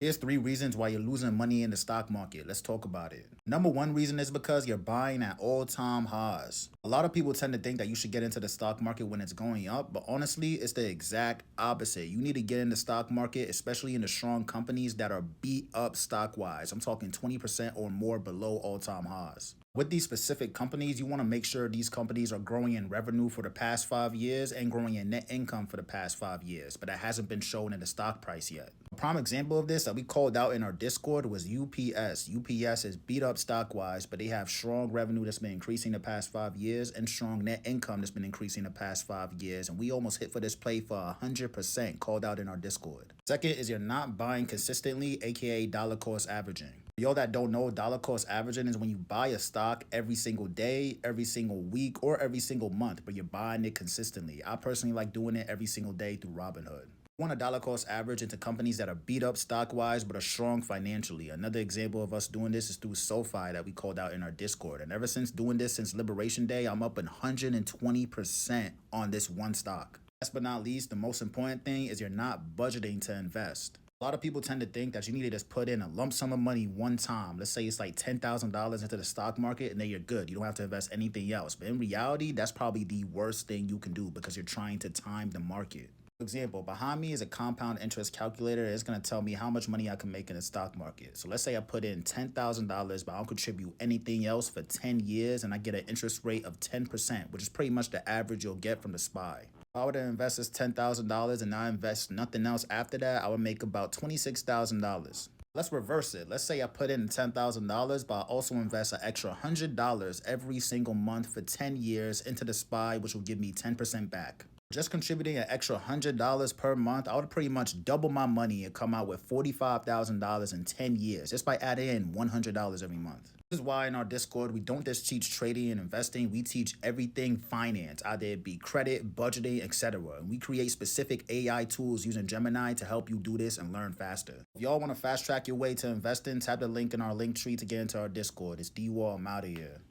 Here's 3 reasons why you're losing money in the stock market. Let's talk about it. Number one reason is because you're buying at all-time highs. A lot of people tend to think that you should get into the stock market when it's going up, but honestly, it's the exact opposite. You need to get in the stock market, especially in the strong companies that are beat up stock-wise. I'm talking 20% or more below all-time highs. With these specific companies, you want to make sure these companies are growing in revenue for the past 5 years and growing in net income for the past 5 years, but that hasn't been shown in the stock price yet. A prime example of this that we called out in our Discord was UPS. UPS is beat up stock wise, but they have strong revenue that's been increasing the past 5 years and strong net income that's been increasing the past 5 years. And we almost hit for this play for 100% called out in our Discord. Second is you're not buying consistently, aka dollar cost averaging. For y'all that don't know, dollar cost averaging is when you buy a stock every single day, every single week, or every single month, but you're buying it consistently. I personally like doing it every single day through Robinhood. Want a dollar cost average into companies that are beat up stock wise but are strong financially. Another example of us doing this is through SoFi that we called out in our Discord. And ever since doing this since Liberation Day, I'm up 120% on this one stock. Last but not least, the most important thing is you're not budgeting to invest. A lot of people tend to think that you need to just put in a lump sum of money one time. Let's say it's like $10,000 into the stock market and then you're good. You don't have to invest anything else. But in reality, that's probably the worst thing you can do because you're trying to time the market. For example, behind me is a compound interest calculator. It's going to tell me how much money I can make in the stock market. So let's say I put in $10,000, but I don't contribute anything else for 10 years and I get an interest rate of 10%, which is pretty much the average you'll get from the SPY. If I were to invest this $10,000 and I invest nothing else after that, I would make about $26,000. Let's reverse it. Let's say I put in $10,000, but I also invest an extra $100 every single month for 10 years into the SPY, which will give me 10% back. Just contributing an extra $100 per month, I would pretty much double my money and come out with $45,000 in 10 years just by adding in $100 every month. This is why in our Discord, we don't just teach trading and investing, we teach everything finance, either it be credit, budgeting, etc. And we create specific AI tools using Gemini to help you do this and learn faster. If y'all want to fast track your way to investing, tap the link in our link tree to get into our Discord. It's D-Wall, I'm out of here.